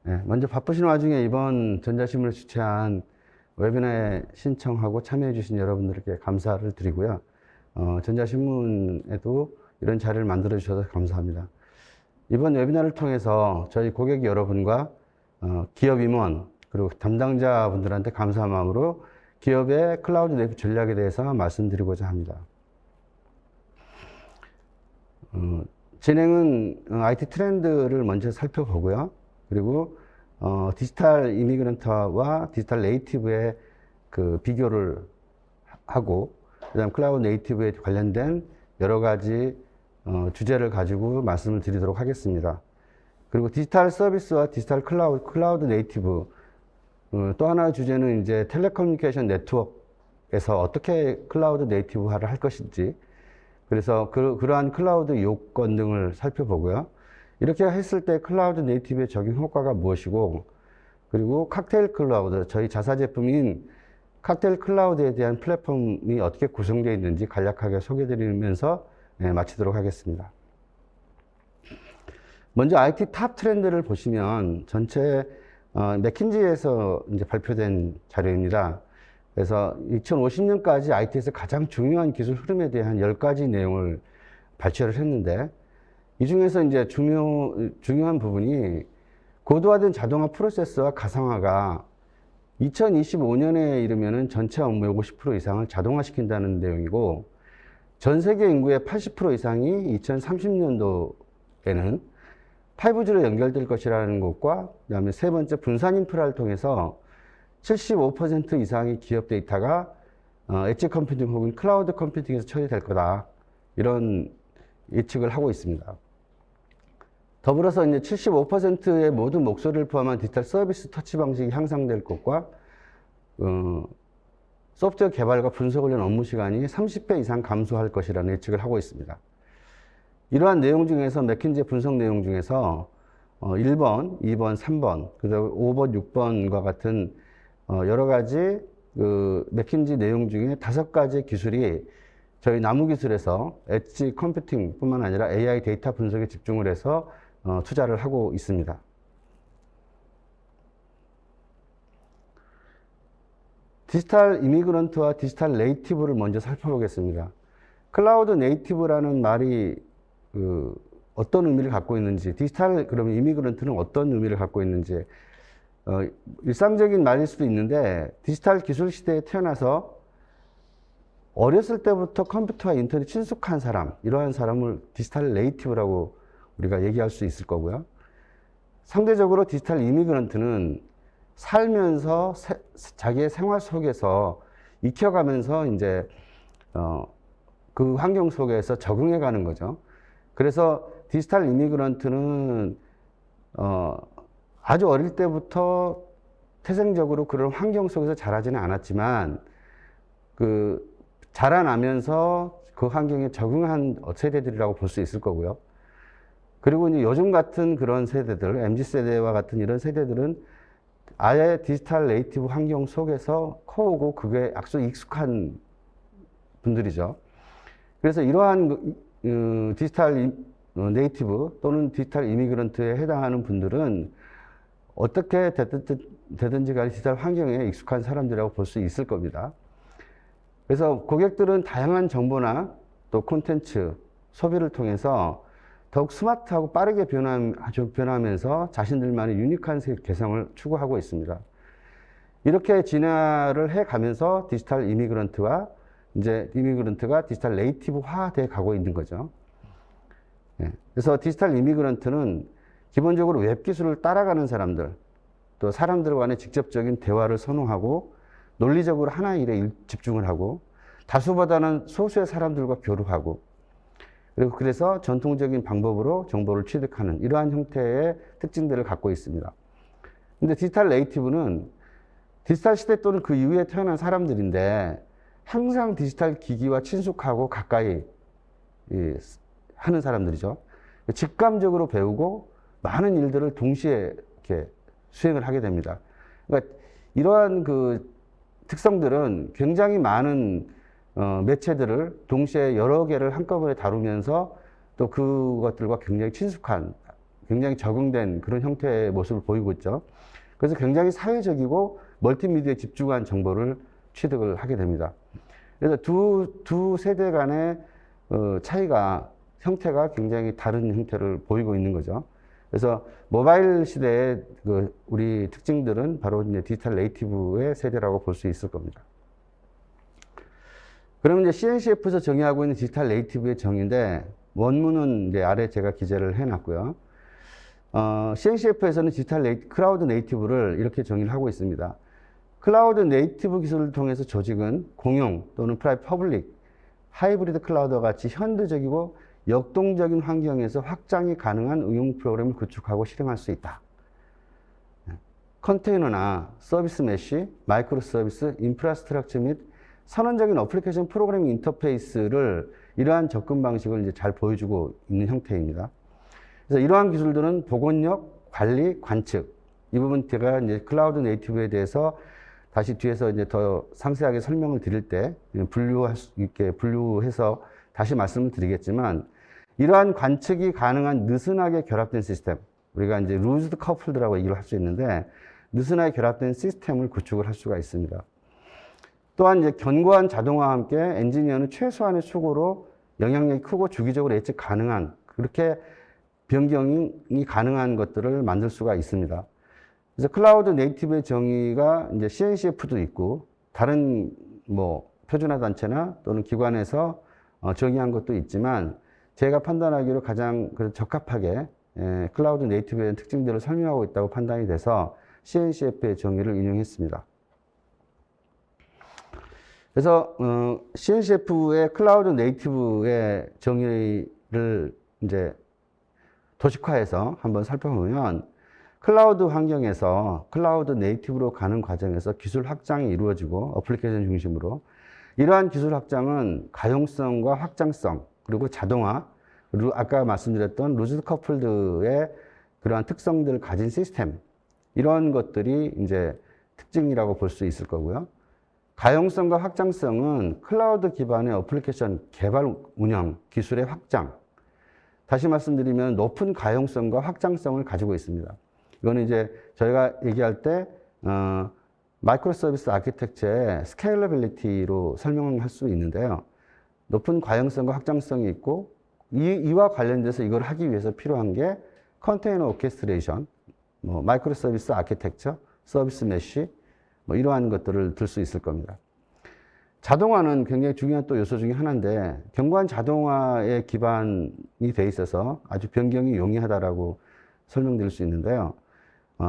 먼저 바쁘신 와중에 이번 전자신문을 주최한 웨비나에 신청하고 참여해 주신 여러분들께 감사를 드리고요. 전자신문에도 이런 자리를 만들어 주셔서 감사합니다. 이번 웨비나를 통해서 저희 고객 여러분과 기업 임원 그리고 담당자분들한테 감사한 마음으로 기업의 클라우드 네이티브 전략에 대해서 말씀드리고자 합니다. 진행은 IT 트렌드를 먼저 살펴보고요. 그리고 디지털 이미그런트와 디지털 네이티브의 그 비교를 하고, 그다음 클라우드 네이티브에 관련된 여러 가지 주제를 가지고 말씀을 드리도록 하겠습니다. 그리고 디지털 서비스와 디지털 클라우드 네이티브, 또 하나의 주제는 이제 텔레커뮤니케이션 네트워크에서 어떻게 클라우드 네이티브화를 할 것인지, 그래서 그러한 클라우드 요건 등을 살펴보고요. 이렇게 했을 때 클라우드 네이티브의 적용 효과가 무엇이고, 그리고 칵테일 클라우드, 저희 자사 제품인 칵테일 클라우드에 대한 플랫폼이 어떻게 구성되어 있는지 간략하게 소개드리면서 마치도록 하겠습니다. 먼저 IT 탑 트렌드를 보시면 전체 맥킨지에서 이제 발표된 자료입니다. 그래서 2050년까지 IT에서 가장 중요한 기술 흐름에 대한 10가지 내용을 발표를 했는데, 이 중에서 이제 중요한 부분이 고도화된 자동화 프로세스와 가상화가 2025년에 이르면은 전체 업무의 50% 이상을 자동화시킨다는 내용이고, 전 세계 인구의 80% 이상이 2030년도에는 5G로 연결될 것이라는 것과, 그 다음에 세 번째 분산 인프라를 통해서 75% 이상의 기업 데이터가 엣지 컴퓨팅 혹은 클라우드 컴퓨팅에서 처리될 거다, 이런 예측을 하고 있습니다. 더불어서 이제 75%의 모든 목소리를 포함한 디지털 서비스 터치 방식이 향상될 것과, 소프트웨어 개발과 분석을 위한 업무 시간이 30배 이상 감소할 것이라는 예측을 하고 있습니다. 이러한 내용 중에서 맥킨지의 분석 내용 중에서 1번, 2번, 3번, 그리고 5번, 6번과 같은 여러 가지 그 맥킨지 내용 중에 5가지 기술이 저희 나무기술에서 엣지 컴퓨팅 뿐만 아니라 AI 데이터 분석에 집중을 해서 투자를 하고 있습니다. 디지털 이미그런트와 디지털 네이티브를 먼저 살펴보겠습니다. 클라우드 네이티브라는 말이 어떤 의미를 갖고 있는지, 디지털 그러면 이미그런트는 어떤 의미를 갖고 있는지, 일상적인 말일 수도 있는데, 디지털 기술 시대에 태어나서 어렸을 때부터 컴퓨터와 인터넷 친숙한 사람, 이러한 사람을 디지털 네이티브라고 우리가 얘기할 수 있을 거고요. 상대적으로 디지털 이미그런트는 살면서 자기의 생활 속에서 익혀가면서 이제 그 환경 속에서 적응해 가는 거죠. 그래서 디지털 이미그런트는 아주 어릴 때부터 태생적으로 그런 환경 속에서 자라지는 않았지만, 자라나면서 그 환경에 적응한 세대들이라고 볼 수 있을 거고요. 그리고 이제 요즘 같은 그런 세대들, MZ세대와 같은 이런 세대들은 아예 디지털 네이티브 환경 속에서 커오고 그게 아주 익숙한 분들이죠. 그래서 이러한 디지털 네이티브 또는 디지털 이미그런트에 해당하는 분들은 어떻게 되든지 간에 디지털 환경에 익숙한 사람들이라고 볼 수 있을 겁니다. 그래서 고객들은 다양한 정보나 또 콘텐츠, 소비를 통해서 더욱 스마트하고 빠르게 변화하면서 자신들만의 유니크한 개성을 추구하고 있습니다. 이렇게 진화를 해 가면서 디지털 이미그런트가 디지털 네이티브화 돼 가고 있는 거죠. 그래서 디지털 이미그런트는 기본적으로 웹 기술을 따라가는 사람들, 또 사람들 간의 직접적인 대화를 선호하고 논리적으로 하나의 일에 집중을 하고 다수보다는 소수의 사람들과 교류하고, 그리고 그래서 전통적인 방법으로 정보를 취득하는 이러한 형태의 특징들을 갖고 있습니다. 근데 디지털 네이티브는 디지털 시대 또는 그 이후에 태어난 사람들인데 항상 디지털 기기와 친숙하고 가까이 하는 사람들이죠. 직감적으로 배우고 많은 일들을 동시에 이렇게 수행을 하게 됩니다. 그러니까 이러한 그 특성들은 굉장히 많은 매체들을 동시에 여러 개를 한꺼번에 다루면서 또 그것들과 굉장히 친숙한 굉장히 적응된 그런 형태의 모습을 보이고 있죠. 그래서 굉장히 사회적이고 멀티미디어에 집중한 정보를 취득을 하게 됩니다. 그래서 두 세대 간의 차이가, 형태가 굉장히 다른 형태를 보이고 있는 거죠. 그래서 모바일 시대의 우리 특징들은 바로 이제 디지털 네이티브의 세대라고 볼 수 있을 겁니다. 그러면 이제 CNCF에서 정의하고 있는 디지털 네이티브의 정의인데, 원문은 이제 아래 제가 기재를 해놨고요. CNCF에서는 클라우드 네이티브를 이렇게 정의를 하고 있습니다. 클라우드 네이티브 기술을 통해서 조직은 공용 또는 프라이빗 퍼블릭, 하이브리드 클라우드와 같이 현대적이고 역동적인 환경에서 확장이 가능한 응용 프로그램을 구축하고 실행할 수 있다. 컨테이너나 서비스 메쉬, 마이크로 서비스, 인프라스트럭처 및 선언적인 어플리케이션 프로그래밍 인터페이스를 이러한 접근 방식을 이제 잘 보여주고 있는 형태입니다. 그래서 이러한 기술들은 복원력, 관리, 관측, 이 부분 제가 이제 클라우드 네이티브에 대해서 다시 뒤에서 이제 더 상세하게 설명을 드릴 때 분류해서 다시 말씀을 드리겠지만, 이러한 관측이 가능한 느슨하게 결합된 시스템, 우리가 이제 루즈드 커플드라고 얘기를 할 수 있는데, 느슨하게 결합된 시스템을 구축을 할 수가 있습니다. 또한 이제 견고한 자동화와 함께 엔지니어는 최소한의 수고로 영향력이 크고 주기적으로 예측 가능한, 그렇게 변경이 가능한 것들을 만들 수가 있습니다. 그래서 클라우드 네이티브의 정의가 이제 CNCF도 있고, 다른 뭐 표준화 단체나 또는 기관에서 정의한 것도 있지만, 제가 판단하기로 가장 적합하게 클라우드 네이티브에 대한 특징들을 설명하고 있다고 판단이 돼서 CNCF의 정의를 인용했습니다. 그래서 CNCF의 클라우드 네이티브의 정의를 이제 도식화해서 한번 살펴보면, 클라우드 환경에서 클라우드 네이티브로 가는 과정에서 기술 확장이 이루어지고, 어플리케이션 중심으로 이러한 기술 확장은 가용성과 확장성, 그리고 자동화, 그리고 아까 말씀드렸던 루즈드 커플드의 그러한 특성들을 가진 시스템, 이런 것들이 이제 특징이라고 볼 수 있을 거고요. 가용성과 확장성은 클라우드 기반의 어플리케이션 개발 운영 기술의 확장, 다시 말씀드리면 높은 가용성과 확장성을 가지고 있습니다. 이거는 이제 저희가 얘기할 때 마이크로 서비스 아키텍처의 스케일러빌리티로 설명할 수 있는데요. 높은 가용성과 확장성이 있고, 이와 관련돼서 이걸 하기 위해서 필요한 게 컨테이너 오케스트레이션, 마이크로 서비스 아키텍처, 서비스 메쉬, 이러한 것들을 들 수 있을 겁니다. 자동화는 굉장히 중요한 또 요소 중에 하나인데, 견고한 자동화에 기반이 돼 있어서 아주 변경이 용이하다라고 설명드릴 수 있는데요.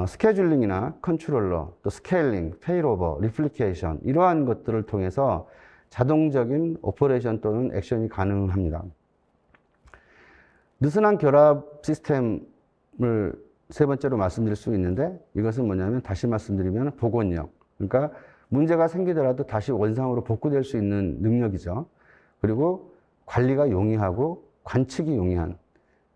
스케줄링이나 컨트롤러, 또 스케일링, 페일오버, 리플리케이션, 이러한 것들을 통해서 자동적인 오퍼레이션 또는 액션이 가능합니다. 느슨한 결합 시스템을 세 번째로 말씀드릴 수 있는데, 이것은 뭐냐면 다시 말씀드리면 복원력, 그러니까 문제가 생기더라도 다시 원상으로 복구될 수 있는 능력이죠. 그리고 관리가 용이하고 관측이 용이한,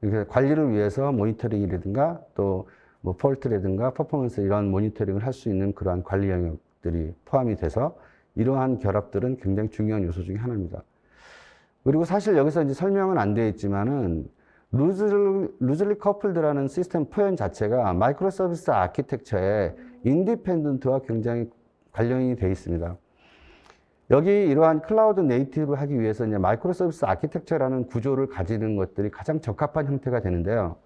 그러니까 관리를 위해서 모니터링이라든가 또 뭐 폴트라든가 퍼포먼스, 이런 모니터링을 할 수 있는 그러한 관리 영역들이 포함이 돼서 이러한 결합들은 굉장히 중요한 요소 중에 하나입니다. 그리고 사실 여기서 이제 설명은 안 되어 있지만은 루즈리 커플드라는 시스템 표현 자체가 마이크로 서비스 아키텍처의 인디펜던트와 굉장히 관련이 되어 있습니다. 여기 이러한 클라우드 네이티브 하기 위해서 이제 마이크로 서비스 아키텍처라는 구조를 가지는 것들이 가장 적합한 형태가 되는데요.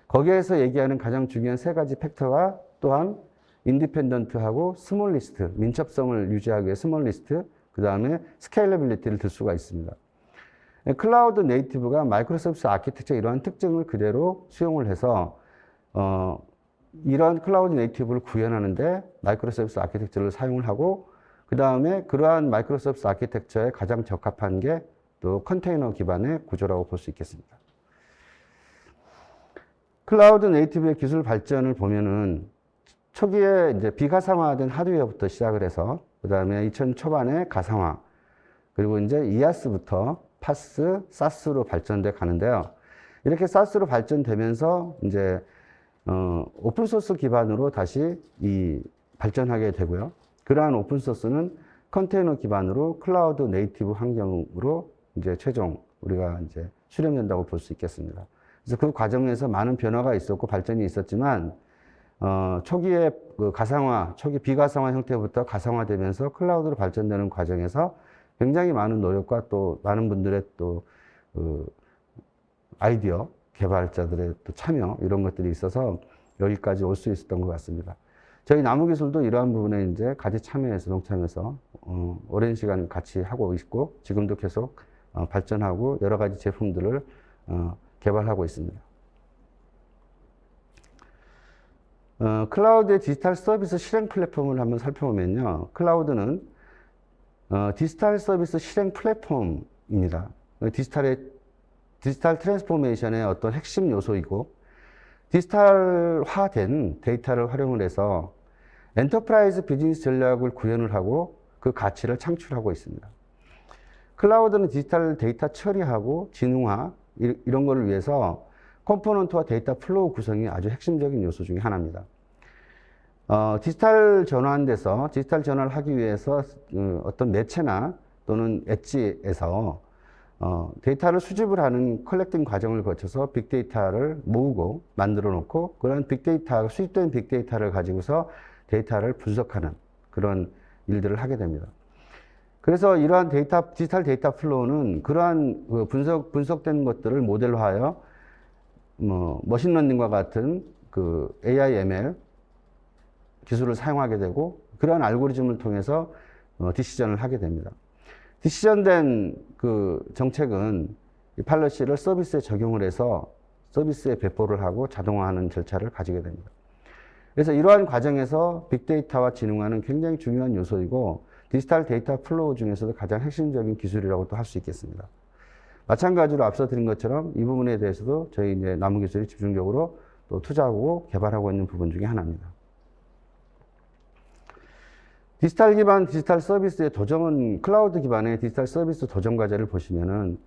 거기에서 얘기하는 가장 중요한 세 가지 팩터가 또한 인디펜던트하고 스몰리스트, 민첩성을 유지하기 위해 스몰리스트, 그 다음에 스케일러빌리티를 들 수가 있습니다. 클라우드 네이티브가 마이크로 서비스 아키텍처 이러한 특징을 그대로 수용을 해서 이런 클라우드 네이티브를 구현하는데 마이크로 서비스 아키텍처를 사용을 하고, 그 다음에 그러한 마이크로 서비스 아키텍처에 가장 적합한 게 또 컨테이너 기반의 구조라고 볼 수 있겠습니다. 클라우드 네이티브의 기술 발전을 보면은 초기에 이제 비가상화된 하드웨어부터 시작을 해서, 그 다음에 2000 초반에 가상화, 그리고 이제 이아스부터 파스, 사스로 발전돼 가는데요. 이렇게 사스로 발전되면서 이제 오픈소스 기반으로 다시 발전하게 되고요. 그러한 오픈소스는 컨테이너 기반으로 클라우드 네이티브 환경으로 이제 최종 우리가 이제 수렴된다고 볼 수 있겠습니다. 그래서 그 과정에서 많은 변화가 있었고 발전이 있었지만 초기에 그 초기 비가상화 형태부터 가상화되면서 클라우드로 발전되는 과정에서 굉장히 많은 노력과 또 많은 분들의 또 아이디어 개발자들의 또 참여 이런 것들이 있어서 여기까지 올 수 있었던 것 같습니다. 저희 나무기술도 이러한 부분에 이제 같이 참여해서 동참해서 오랜 시간 같이 하고 있고 지금도 계속 발전하고 여러 가지 제품들을 개발하고 있습니다. 클라우드의 디지털 서비스 실행 플랫폼을 한번 살펴보면요. 클라우드는 디지털 서비스 실행 플랫폼입니다. 디지털 트랜스포메이션의 어떤 핵심 요소이고 디지털화된 데이터를 활용을 해서 엔터프라이즈 비즈니스 전략을 구현을 하고 그 가치를 창출하고 있습니다. 클라우드는 디지털 데이터 처리하고 진흥화 이런 거를 위해서 컴포넌트와 데이터 플로우 구성이 아주 핵심적인 요소 중에 하나입니다. 디지털 전환을 하기 위해서 어떤 매체나 또는 엣지에서 데이터를 수집을 하는 컬렉팅 과정을 거쳐서 빅데이터를 모으고 만들어 놓고 그런 수집된 빅데이터를 가지고서 데이터를 분석하는 그런 일들을 하게 됩니다. 그래서 이러한 디지털 데이터 플로우는 그러한 분석된 것들을 모델화하여 머신러닝과 같은 그 AI, ML 기술을 사용하게 되고 그러한 알고리즘을 통해서 디시전을 하게 됩니다. 디시전된 그 정책은 이 팔러시를 서비스에 적용을 해서 서비스에 배포를 하고 자동화하는 절차를 가지게 됩니다. 그래서 이러한 과정에서 빅데이터와 진흥화는 굉장히 중요한 요소이고 디지털 데이터 플로우 중에서도 가장 핵심적인 기술이라고 또 할 수 있겠습니다. 마찬가지로 앞서 드린 것처럼 이 부분에 대해서도 저희 이제 나무기술이 집중적으로 또 투자하고 개발하고 있는 부분 중에 하나입니다. 디지털 기반 디지털 서비스의 도전은 클라우드 기반의 디지털 서비스 도전 과제를 보시면은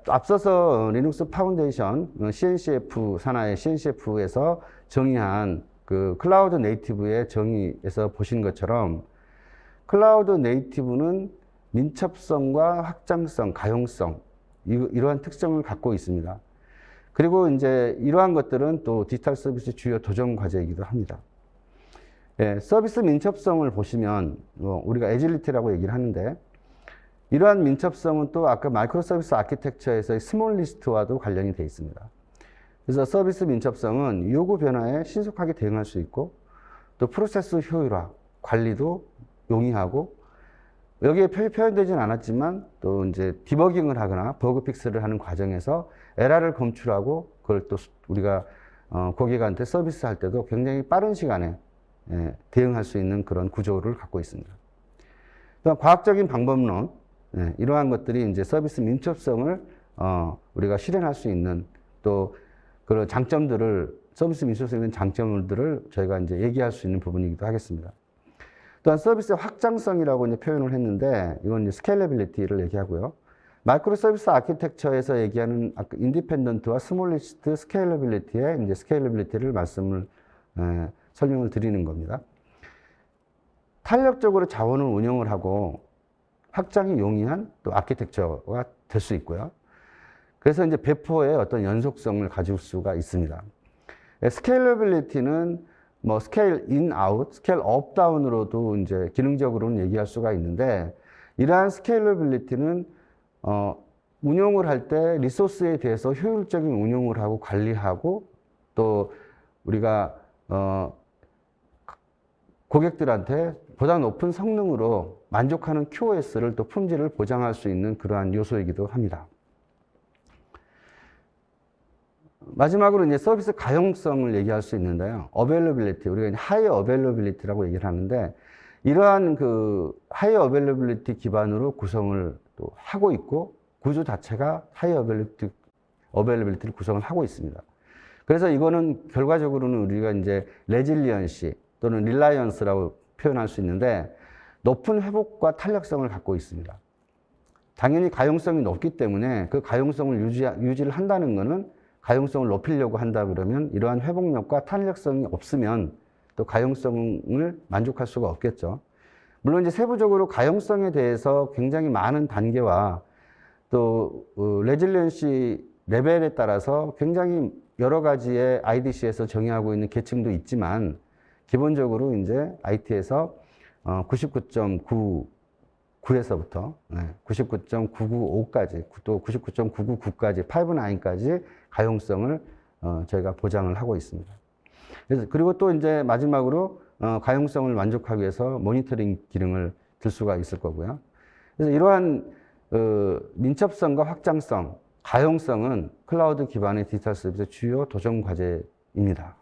앞서서 리눅스 파운데이션 CNCF 산하의 CNCF에서 정의한 그 클라우드 네이티브의 정의에서 보신 것처럼 클라우드 네이티브는 민첩성과 확장성, 가용성 이러한 특성을 갖고 있습니다. 그리고 이제 이러한 것들은 또 디지털 서비스 주요 도전 과제이기도 합니다. 예, 서비스 민첩성을 보시면 우리가 애질리티라고 얘기를 하는데 이러한 민첩성은 또 아까 마이크로 서비스 아키텍처에서의 스몰 리스트와도 관련이 되어 있습니다. 그래서 서비스 민첩성은 요구 변화에 신속하게 대응할 수 있고 또 프로세스 효율화, 관리도 용이하고 여기에 표현되지는 않았지만 또 이제 디버깅을 하거나 버그 픽스를 하는 과정에서 에러를 검출하고 그걸 또 우리가 고객한테 서비스할 때도 굉장히 빠른 시간에 대응할 수 있는 그런 구조를 갖고 있습니다. 또한 과학적인 방법론 이러한 것들이 이제 서비스 민첩성을 우리가 실현할 수 있는 또 그런 장점들을 서비스 민첩성에 있는 장점들을 저희가 이제 얘기할 수 있는 부분이기도 하겠습니다. 또한 서비스의 확장성이라고 이제 표현을 했는데 이건 이제 스케일러빌리티를 얘기하고요. 마이크로 서비스 아키텍처에서 얘기하는 인디펜던트와 스몰리스트 스케일러빌리티의 이제 스케일러빌리티를 설명을 드리는 겁니다. 탄력적으로 자원을 운영을 하고 확장이 용이한 또 아키텍처가 될 수 있고요. 그래서 이제 배포의 어떤 연속성을 가질 수가 있습니다. 스케일러빌리티는 뭐 스케일 인, 아웃, 스케일 업, 다운으로도 이제 기능적으로는 얘기할 수가 있는데 이러한 스케일러빌리티는 운용을 할 때 리소스에 대해서 효율적인 운용을 하고 관리하고 또 우리가 고객들한테 보다 높은 성능으로 만족하는 QoS를 또 품질을 보장할 수 있는 그러한 요소이기도 합니다. 마지막으로 이제 서비스 가용성을 얘기할 수 있는데요. 어베일러빌리티, 우리가 하이 어베일러빌리티라고 얘기를 하는데 이러한 그 하이 어베일러빌리티 기반으로 구성을 또 하고 있고 구조 자체가 하이 어베일러빌리티를 구성을 하고 있습니다. 그래서 이거는 결과적으로는 우리가 이제 레질리언시 또는 릴라이언스라고 표현할 수 있는데 높은 회복과 탄력성을 갖고 있습니다. 당연히 가용성이 높기 때문에 그 가용성을 유지를 한다는 것은 가용성을 높이려고 한다 그러면 이러한 회복력과 탄력성이 없으면 또 가용성을 만족할 수가 없겠죠. 물론 이제 세부적으로 가용성에 대해서 굉장히 많은 단계와 또 레질리언시 레벨에 따라서 굉장히 여러 가지의 IDC에서 정의하고 있는 계층도 있지만 기본적으로 이제 IT에서 99.99에서부터 99.995까지 또 99.999까지 5.9까지 가용성을 저희가 보장을 하고 있습니다. 그래서 그리고 또 이제 마지막으로 가용성을 만족하기 위해서 모니터링 기능을 들 수가 있을 거고요. 그래서 이러한 민첩성과 확장성, 가용성은 클라우드 기반의 디지털 서비스의 주요 도전 과제입니다.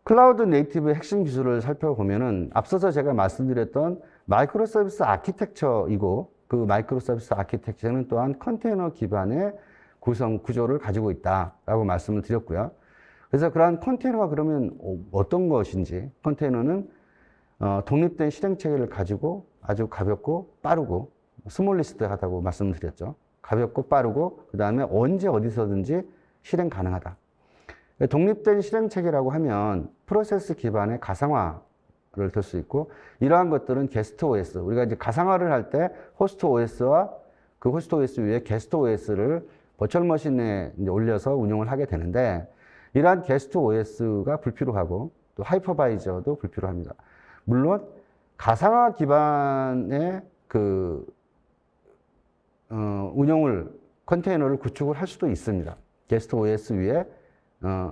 클라우드 네이티브의 핵심 기술을 살펴보면은 앞서서 제가 말씀드렸던 마이크로 서비스 아키텍처이고 그 마이크로 서비스 아키텍처는 또한 컨테이너 기반의 구조를 가지고 있다라고 말씀을 드렸고요. 그래서 그러한 컨테이너가 그러면 어떤 것인지, 컨테이너는 독립된 실행 체계를 가지고 아주 가볍고 빠르고 스몰리스트하다고 말씀을 드렸죠. 가볍고 빠르고 그 다음에 언제 어디서든지 실행 가능하다. 독립된 실행 체계라고 하면 프로세스 기반의 가상화를 들 수 있고 이러한 것들은 게스트 OS, 우리가 이제 가상화를 할 때 호스트 OS와 그 호스트 OS 위에 게스트 OS를 버추얼 머신에 이제 올려서 운용을 하게 되는데 이러한 게스트 OS가 불필요하고 또 하이퍼바이저도 불필요합니다. 물론 가상화 기반의 운용을 컨테이너를 구축을 할 수도 있습니다. 게스트 OS 위에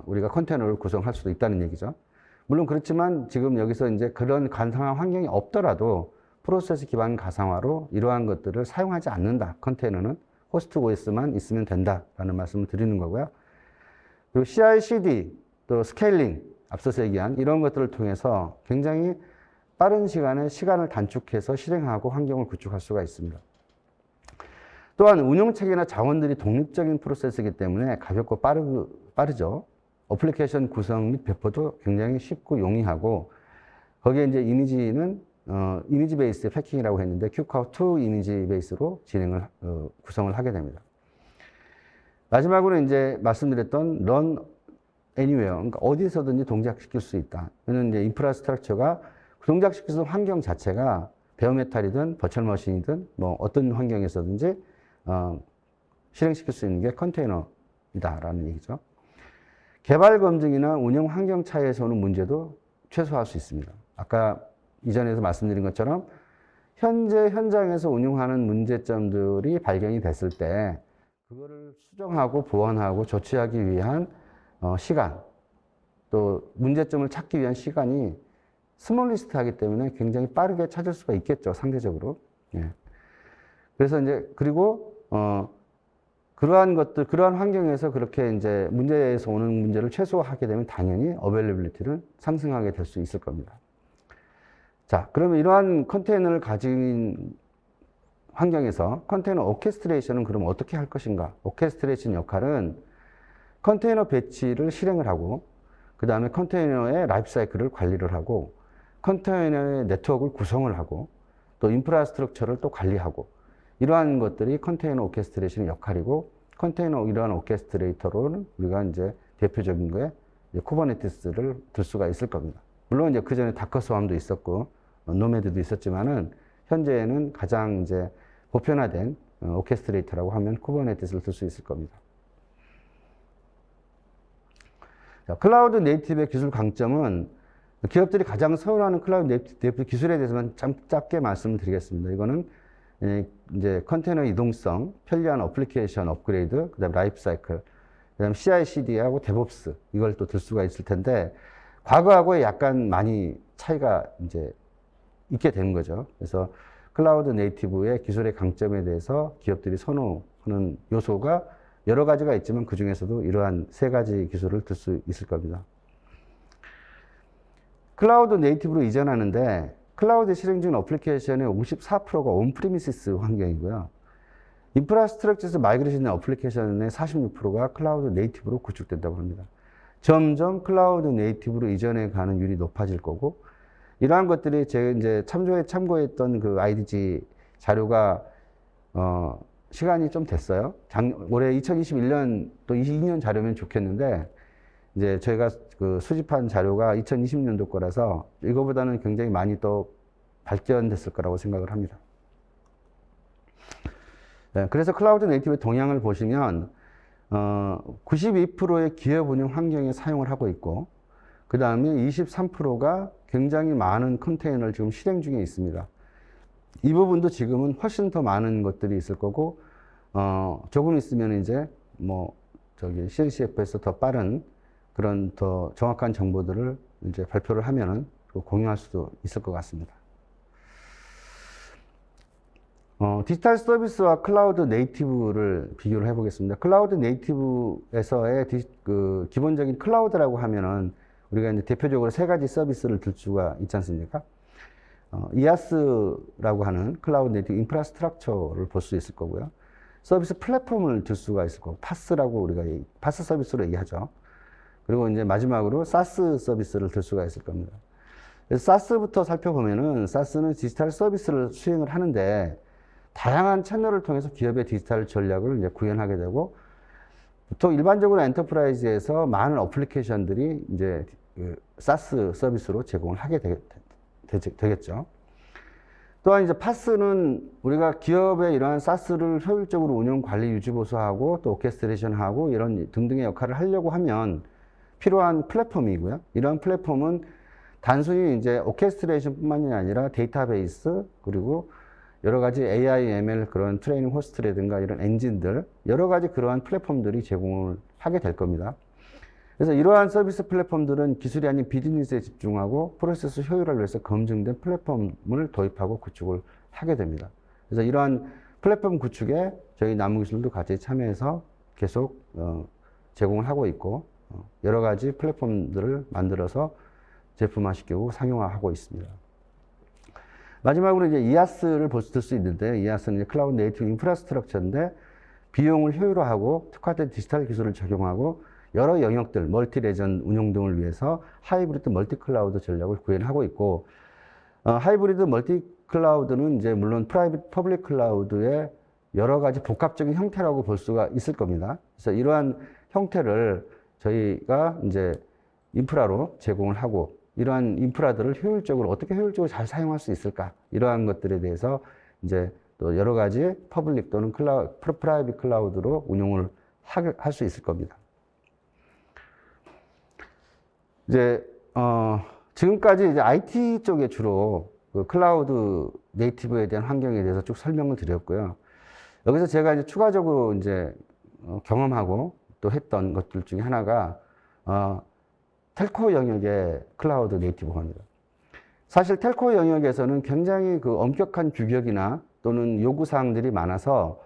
우리가 컨테이너를 구성할 수도 있다는 얘기죠. 물론 그렇지만 지금 여기서 이제 그런 가상화 환경이 없더라도 프로세스 기반 가상화로 이러한 것들을 사용하지 않는다. 컨테이너는 호스트 OS만 있으면 된다라는 말씀을 드리는 거고요. 그리고 CI/CD 또 스케일링 앞서서 얘기한 이런 것들을 통해서 굉장히 빠른 시간에 시간을 단축해서 실행하고 환경을 구축할 수가 있습니다. 또한 운영체계나 자원들이 독립적인 프로세스이기 때문에 가볍고 빠르죠. 어플리케이션 구성 및 배포도 굉장히 쉽고 용이하고 거기에 이제 이미지는 이미지 베이스의 패킹이라고 했는데 큐카우2 이미지 베이스로 구성을 하게 됩니다. 마지막으로 이제 말씀드렸던 run anywhere, 그러니까 어디서든지 동작시킬 수 있다. 이는 이제 인프라스트럭처가 동작시킬 수 있는 환경 자체가 베어메탈이든 버추얼 머신이든 뭐 어떤 환경에서든지 실행시킬 수 있는 게 컨테이너이다라는 얘기죠. 개발 검증이나 운영 환경 차이에서 오는 문제도 최소화할 수 있습니다. 아까 이전에서 말씀드린 것처럼 현재 현장에서 운용하는 문제점들이 발견이 됐을 때 그거를 수정하고 보완하고 조치하기 위한 시간, 또 문제점을 찾기 위한 시간이 스몰리스트하기 때문에 굉장히 빠르게 찾을 수가 있겠죠, 상대적으로. 예. 그래서 이제 그리고 그러한 환경에서 그렇게 이제 문제에서 오는 문제를 최소화하게 되면 당연히 어베일리빌리티를 상승하게 될 수 있을 겁니다. 자, 그러면 이러한 컨테이너를 가진 환경에서 컨테이너 오케스트레이션은 그럼 어떻게 할 것인가? 오케스트레이션 역할은 컨테이너 배치를 실행을 하고 그 다음에 컨테이너의 라이프 사이클을 관리를 하고 컨테이너의 네트워크를 구성을 하고 또 인프라스트럭처를 또 관리하고 이러한 것들이 컨테이너 오케스트레이션의 역할이고 컨테이너 이러한 오케스트레이터로는 우리가 이제 대표적인 거에 쿠버네티스를 들 수가 있을 겁니다. 물론 이제 그 전에 다커스왑도 있었고 노매드도 있었지만은 현재는 가장 이제 보편화된 오케스트레이터라고 하면 쿠버네티스를 들 수 있을 겁니다. 자, 클라우드 네이티브의 기술 강점은 기업들이 가장 선호하는 클라우드 네이티브 기술에 대해서만 짧게 말씀을 드리겠습니다. 이거는 이제 컨테이너 이동성, 편리한 어플리케이션 업그레이드, 그다음 라이프 사이클, 그다음 CI/CD하고 데브옵스 이걸 또 들 수가 있을 텐데 과거하고 약간 많이 차이가 이제 있게 되는 거죠. 그래서 클라우드 네이티브의 기술의 강점에 대해서 기업들이 선호하는 요소가 여러 가지가 있지만 그 중에서도 이러한 세 가지 기술을 들 수 있을 겁니다. 클라우드 네이티브로 이전하는데 클라우드에 실행 중인 어플리케이션의 54%가 온프리미시스 환경이고요. 인프라스트럭처에서 마이그레이션 된 어플리케이션의 46%가 클라우드 네이티브로 구축된다고 합니다. 점점 클라우드 네이티브로 이전해 가는 율이 높아질 거고 이러한 것들이 제가 이제 참고했던 그 IDG 자료가 시간이 좀 됐어요. 올해 2021년 또 22년 자료면 좋겠는데 이제 저희가 그 수집한 자료가 2020년도 거라서 이거보다는 굉장히 많이 또 발전됐을 거라고 생각을 합니다. 네, 그래서 클라우드 네이티브의 동향을 보시면 92%의 기업 운영 환경에 사용을 하고 있고, 그 다음에 23%가 굉장히 많은 컨테이너를 지금 실행 중에 있습니다. 이 부분도 지금은 훨씬 더 많은 것들이 있을 거고, 조금 있으면 이제 CNCF에서 더 빠른 그런 더 정확한 정보들을 이제 발표를 하면은 공유할 수도 있을 것 같습니다. 디지털 서비스와 클라우드 네이티브를 비교를 해보겠습니다. 클라우드 네이티브에서의 기본적인 클라우드라고 하면은 우리가 이제 대표적으로 세 가지 서비스를 들 수가 있지 않습니까? IaaS라고 하는 클라우드 네이티브 인프라스트럭처를 볼 수 있을 거고요. 서비스 플랫폼을 들 수가 있을 거고, 파스라고 우리가 파스 서비스로 얘기하죠. 그리고 이제 마지막으로 사스 서비스를 들 수가 있을 겁니다. 그래서 사스부터 살펴보면은, 사스는 디지털 서비스를 수행을 하는데 다양한 채널을 통해서 기업의 디지털 전략을 이제 구현하게 되고, 보통 일반적으로 엔터프라이즈에서 많은 어플리케이션들이 이제 사스 서비스로 제공을 하게 되겠죠. 또한 이제 파스는 우리가 기업의 이러한 사스를 효율적으로 운영, 관리, 유지, 보수하고 또 오케스트레이션하고 이런 등등의 역할을 하려고 하면 필요한 플랫폼이고요. 이러한 플랫폼은 단순히 이제 오케스트레이션뿐만이 아니라 데이터베이스, 그리고 여러 가지 AI, ML 그런 트레이닝 호스트라든가 이런 엔진들, 여러 가지 그러한 플랫폼들이 제공을 하게 될 겁니다. 그래서 이러한 서비스 플랫폼들은 기술이 아닌 비즈니스에 집중하고 프로세스 효율화를 위해서 검증된 플랫폼을 도입하고 구축을 하게 됩니다. 그래서 이러한 플랫폼 구축에 저희 나무기술도 같이 참여해서 계속 제공을 하고 있고, 여러 가지 플랫폼들을 만들어서 제품화시키고 상용화하고 있습니다. 마지막으로 이제 IaaS를 들 수 있는데, IaaS는 이제 클라우드 네이티브 인프라스트럭처인데 비용을 효율화하고 특화된 디지털 기술을 적용하고 여러 영역들, 멀티 레전 운용 등을 위해서 하이브리드 멀티 클라우드 전략을 구현하고 있고, 하이브리드 멀티 클라우드는 이제 물론 프라이빗 퍼블릭 클라우드의 여러 가지 복합적인 형태라고 볼 수가 있을 겁니다. 그래서 이러한 형태를 저희가 이제 인프라로 제공을 하고, 이러한 인프라들을 효율적으로 어떻게 효율적으로 잘 사용할 수 있을까, 이러한 것들에 대해서 이제 또 여러 가지 퍼블릭 또는 프라이빗 클라우드로 운용을 할 수 있을 겁니다. 이제 지금까지 이제 IT 쪽에 주로 그 클라우드 네이티브에 대한 환경에 대해서 쭉 설명을 드렸고요. 여기서 제가 이제 추가적으로 이제 경험하고 또 했던 것들 중에 하나가 텔코 영역의 클라우드 네이티브입니다. 사실 텔코 영역에서는 굉장히 그 엄격한 규격이나 또는 요구사항들이 많아서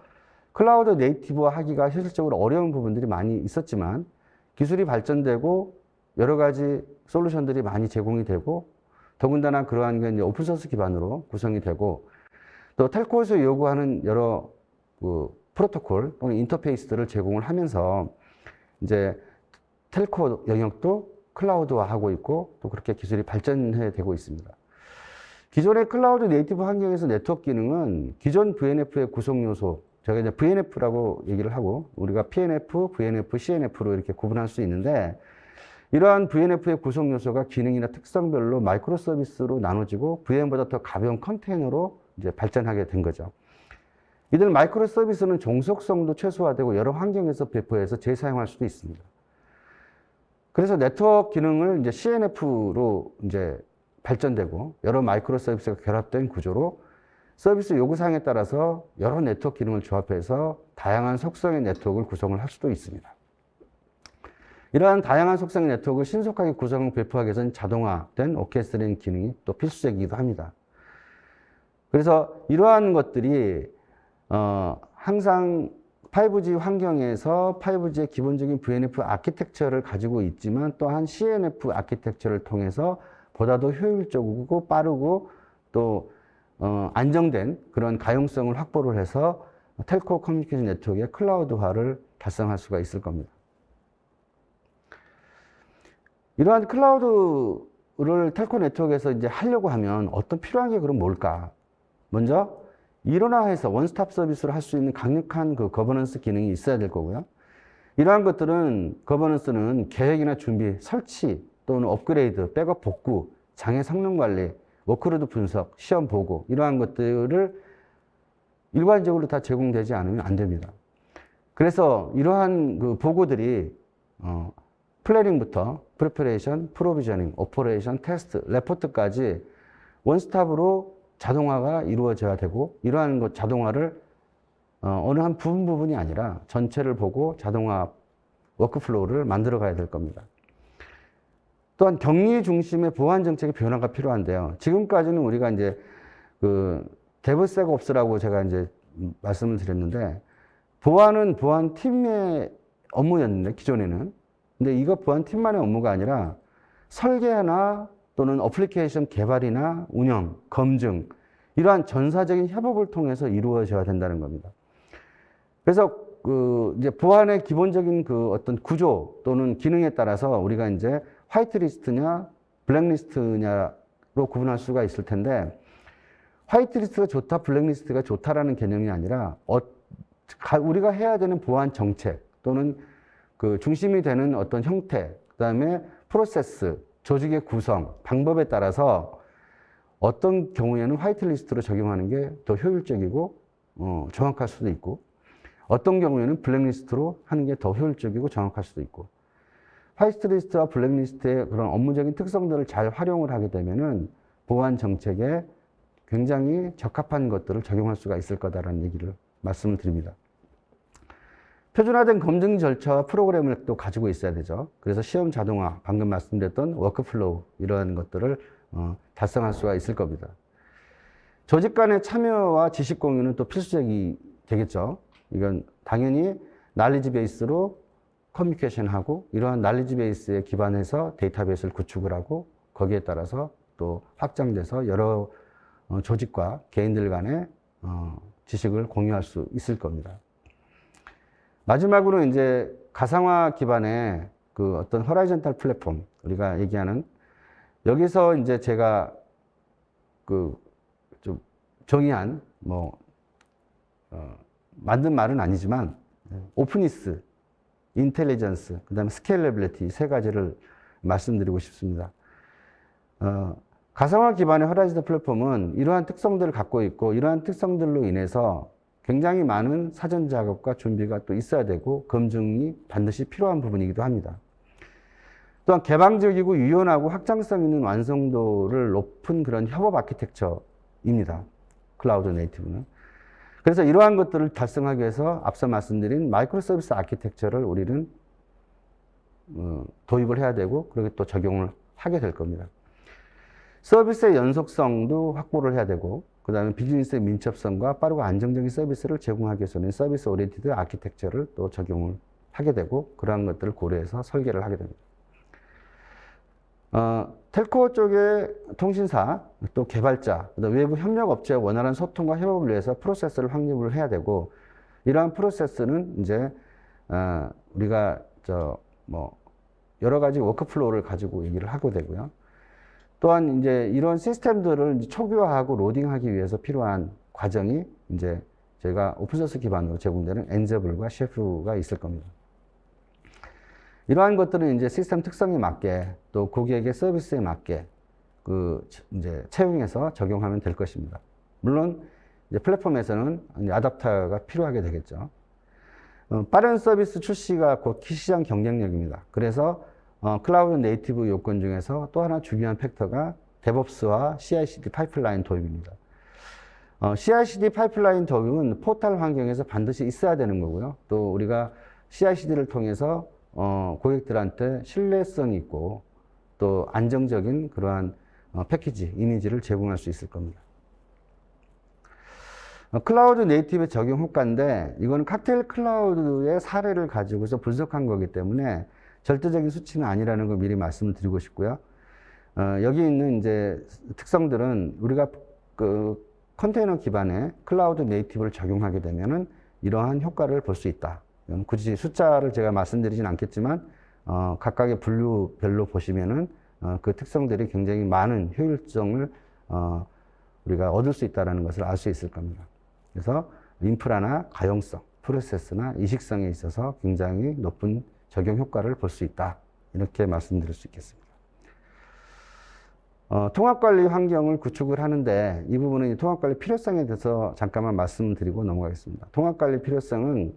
클라우드 네이티브화 하기가 현실적으로 어려운 부분들이 많이 있었지만, 기술이 발전되고 여러 가지 솔루션들이 많이 제공이 되고, 더군다나 그러한 게 이제 오픈소스 기반으로 구성이 되고, 또 텔코에서 요구하는 여러 그 프로토콜 또는 인터페이스들을 제공을 하면서 이제 텔코 영역도 클라우드화하고 있고, 또 그렇게 기술이 발전해 되고 있습니다. 기존의 클라우드 네이티브 환경에서 네트워크 기능은 기존 VNF의 구성 요소, 제가 이제 VNF라고 얘기를 하고, 우리가 PNF, VNF, CNF로 이렇게 구분할 수 있는데, 이러한 VNF의 구성 요소가 기능이나 특성별로 마이크로 서비스로 나눠지고 VM보다 더 가벼운 컨테이너로 이제 발전하게 된 거죠. 이들 마이크로 서비스는 종속성도 최소화되고 여러 환경에서 배포해서 재사용할 수도 있습니다. 그래서 네트워크 기능을 이제 CNF로 이제 발전되고 여러 마이크로 서비스가 결합된 구조로 서비스 요구사항에 따라서 여러 네트워크 기능을 조합해서 다양한 속성의 네트워크를 구성을 할 수도 있습니다. 이러한 다양한 속성의 네트워크를 신속하게 구성, 배포하기 위해서는 자동화된 오케스트레이션 기능이 또 필수적이기도 합니다. 그래서 이러한 것들이 항상 5G 환경에서 5G의 기본적인 VNF 아키텍처를 가지고 있지만, 또한 CNF 아키텍처를 통해서 보다 더 효율적이고 빠르고 또 안정된 그런 가용성을 확보를 해서 텔코 커뮤니케이션 네트워크의 클라우드화를 달성할 수가 있을 겁니다. 이러한 클라우드를 텔코 네트워크에서 이제 하려고 하면 어떤 필요한 게 그럼 뭘까? 먼저 일원화해서 원스톱 서비스를 할 수 있는 강력한 그 거버넌스 기능이 있어야 될 거고요. 이러한 것들은, 거버넌스는 계획이나 준비, 설치 또는 업그레이드, 백업 복구, 장애 성능 관리, 워크로드 분석, 시험 보고, 이러한 것들을 일괄적으로 다 제공되지 않으면 안 됩니다. 그래서 이러한 그 보고들이 플래닝부터 프리퍼레이션, 프로비저닝, 오퍼레이션, 테스트, 레포트까지 원스톱으로 자동화가 이루어져야 되고, 이러한 것 자동화를 어느 한 부분이 아니라 전체를 보고 자동화 워크플로우를 만들어 가야 될 겁니다. 또한 격리 중심의 보안 정책의 변화가 필요한데요. 지금까지는 우리가 이제 그 데브세옵스라고 제가 이제 말씀을 드렸는데, 보안은 보안 팀의 업무였는데, 기존에는. 근데 이거 보안 팀만의 업무가 아니라 설계나 또는 어플리케이션 개발이나 운영, 검증, 이러한 전사적인 협업을 통해서 이루어져야 된다는 겁니다. 그래서 그 이제 보안의 기본적인 그 어떤 구조 또는 기능에 따라서 우리가 이제 화이트리스트냐 블랙리스트냐로 구분할 수가 있을 텐데, 화이트리스트가 좋다, 블랙리스트가 좋다라는 개념이 아니라 우리가 해야 되는 보안 정책 또는 그 중심이 되는 어떤 형태, 그다음에 프로세스, 조직의 구성, 방법에 따라서 어떤 경우에는 화이트리스트로 적용하는 게 더 효율적이고 정확할 수도 있고, 어떤 경우에는 블랙리스트로 하는 게 더 효율적이고 정확할 수도 있고, 화이트리스트와 블랙리스트의 그런 업무적인 특성들을 잘 활용을 하게 되면은 보안 정책에 굉장히 적합한 것들을 적용할 수가 있을 거다라는 얘기를 말씀을 드립니다. 표준화된 검증 절차와 프로그램을 또 가지고 있어야 되죠. 그래서 시험 자동화, 방금 말씀드렸던 워크플로우, 이러한 것들을 달성할 수가 있을 겁니다. 조직 간의 참여와 지식 공유는 또 필수적이 되겠죠. 이건 당연히 날리지 베이스로 커뮤니케이션하고, 이러한 날리지 베이스에 기반해서 데이터베이스를 구축을 하고, 거기에 따라서 또 확장돼서 여러 조직과 개인들 간의 지식을 공유할 수 있을 겁니다. 마지막으로 이제 가상화 기반의 그 어떤 호라이즌탈 플랫폼, 우리가 얘기하는, 여기서 이제 제가 그 좀 정의한 만든 말은 아니지만, 오픈니스, 인텔리전스, 그 다음에 스케일러빌리티, 세 가지를 말씀드리고 싶습니다. 가상화 기반의 호라이즌탈 플랫폼은 이러한 특성들을 갖고 있고, 이러한 특성들로 인해서 굉장히 많은 사전 작업과 준비가 또 있어야 되고, 검증이 반드시 필요한 부분이기도 합니다. 또한 개방적이고 유연하고 확장성 있는 완성도를 높은 그런 협업 아키텍처입니다. 클라우드 네이티브는. 그래서 이러한 것들을 달성하기 위해서 앞서 말씀드린 마이크로 서비스 아키텍처를 우리는 도입을 해야 되고, 그리고 또 적용을 하게 될 겁니다. 서비스의 연속성도 확보를 해야 되고, 그 다음에 비즈니스의 민첩성과 빠르고 안정적인 서비스를 제공하기 위해서는 서비스 오리엔티드 아키텍처를 또 적용을 하게 되고, 그러한 것들을 고려해서 설계를 하게 됩니다. 텔코 쪽의 통신사, 또 개발자, 외부 협력업체와 원활한 소통과 협업을 위해서 프로세스를 확립을 해야 되고, 이러한 프로세스는 이제 우리가 여러 가지 워크플로우를 가지고 얘기를 하고 되고요. 또한 이제 이런 시스템들을 초기화하고 로딩하기 위해서 필요한 과정이 이제 저희가 오픈소스 기반으로 제공되는 엔저블과 셰프가 있을 겁니다. 이러한 것들은 이제 시스템 특성에 맞게, 또 고객의 서비스에 맞게 이제 채용해서 적용하면 될 것입니다. 물론 이제 플랫폼에서는 이제 아답터가 필요하게 되겠죠. 빠른 서비스 출시가 곧 시장 경쟁력입니다. 그래서 클라우드 네이티브 요건 중에서 또 하나 중요한 팩터가 데브옵스와 CI/CD 파이프라인 도입입니다. CI/CD 파이프라인 도입은 포털 환경에서 반드시 있어야 되는 거고요. 또 우리가 CI/CD를 통해서 고객들한테 신뢰성이 있고 또 안정적인 그러한 패키지, 이미지를 제공할 수 있을 겁니다. 클라우드 네이티브의 적용 효과인데, 이거는 칵테일 클라우드의 사례를 가지고서 분석한 거기 때문에 절대적인 수치는 아니라는 걸 미리 말씀을 드리고 싶고요. 여기 있는 이제 특성들은 우리가 그 컨테이너 기반의 클라우드 네이티브를 적용하게 되면은 이러한 효과를 볼 수 있다. 굳이 숫자를 제가 말씀드리진 않겠지만, 각각의 분류별로 보시면은 그 특성들이 굉장히 많은 효율성을 우리가 얻을 수 있다는 것을 알 수 있을 겁니다. 그래서 인프라나 가용성, 프로세스나 이식성에 있어서 굉장히 높은 적용 효과를 볼 수 있다. 이렇게 말씀드릴 수 있겠습니다. 통합관리 환경을 구축을 하는데 이 부분은 이 통합관리 필요성에 대해서 잠깐만 말씀드리고 넘어가겠습니다. 통합관리 필요성은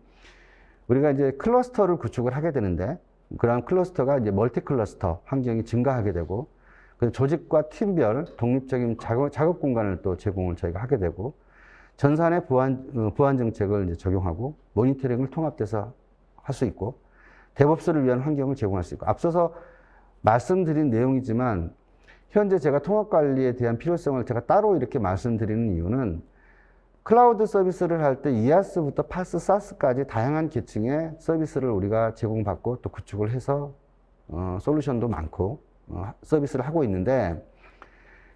우리가 이제 클러스터를 구축을 하게 되는데 그런 클러스터가 이제 멀티 클러스터 환경이 증가하게 되고 조직과 팀별 독립적인 작업 공간을 또 제공을 저희가 하게 되고 전산의 보안 정책을 이제 적용하고 모니터링을 통합돼서 할 수 있고 데브옵스를 위한 환경을 제공할 수 있고 앞서서 말씀드린 내용이지만 현재 제가 통합관리에 대한 필요성을 제가 따로 이렇게 말씀드리는 이유는 클라우드 서비스를 할 때 이아스부터 파스, 사스까지 다양한 계층의 서비스를 우리가 제공받고 또 구축을 해서 솔루션도 많고 서비스를 하고 있는데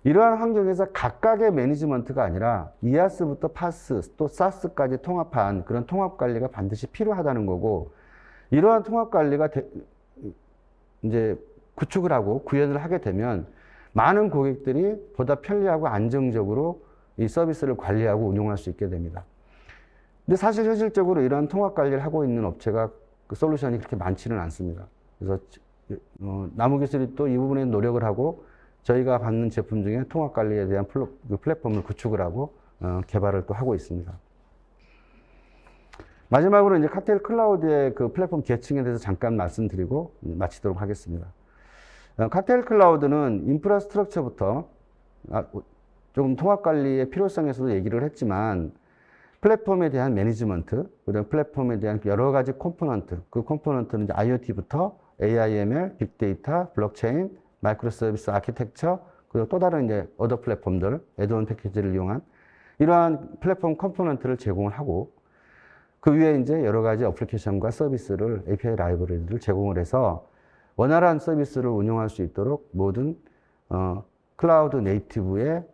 이러한 환경에서 각각의 매니지먼트가 아니라 이아스부터 파스 또 사스까지 통합한 그런 통합관리가 반드시 필요하다는 거고 이러한 통합관리가 이제 구축을 하고 구현을 하게 되면 많은 고객들이 보다 편리하고 안정적으로 이 서비스를 관리하고 운용할 수 있게 됩니다. 근데 사실 현실적으로 이러한 통합 관리를 하고 있는 업체가 그 솔루션이 그렇게 많지는 않습니다. 그래서 나무기술이 또 이 부분에 노력을 하고 저희가 받는 제품 중에 통합 관리에 대한 플랫폼을 구축을 하고 개발을 또 하고 있습니다. 마지막으로 이제 카텔 클라우드의 그 플랫폼 계층에 대해서 잠깐 말씀드리고 마치도록 하겠습니다. 카텔 클라우드는 인프라스트럭처부터 조금 통합관리의 필요성에서도 얘기를 했지만 플랫폼에 대한 매니지먼트, 그다음 플랫폼에 대한 여러 가지 컴포넌트, 그 컴포넌트는 이제 IoT부터 AIML, 빅데이터, 블록체인, 마이크로 서비스 아키텍처, 그리고 또 다른 이제 어더 플랫폼들, 애드온 패키지를 이용한 이러한 플랫폼 컴포넌트를 제공을 하고 그 위에 이제 여러 가지 어플리케이션과 서비스를 API 라이브러리를 제공을 해서 원활한 서비스를 운영할 수 있도록 모든 클라우드 네이티브의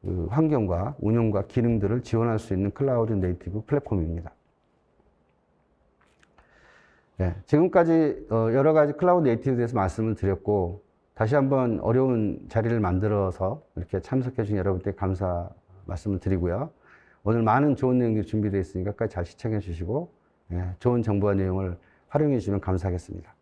그 환경과 운영과 기능들을 지원할 수 있는 클라우드 네이티브 플랫폼입니다. 네, 지금까지 여러 가지 클라우드 네이티브에 대해서 말씀을 드렸고 다시 한번 어려운 자리를 만들어서 이렇게 참석해 주신 여러분께 감사 말씀을 드리고요. 오늘 많은 좋은 내용들이 준비되어 있으니까 끝까지 잘 시청해 주시고 좋은 정보와 내용을 활용해 주시면 감사하겠습니다.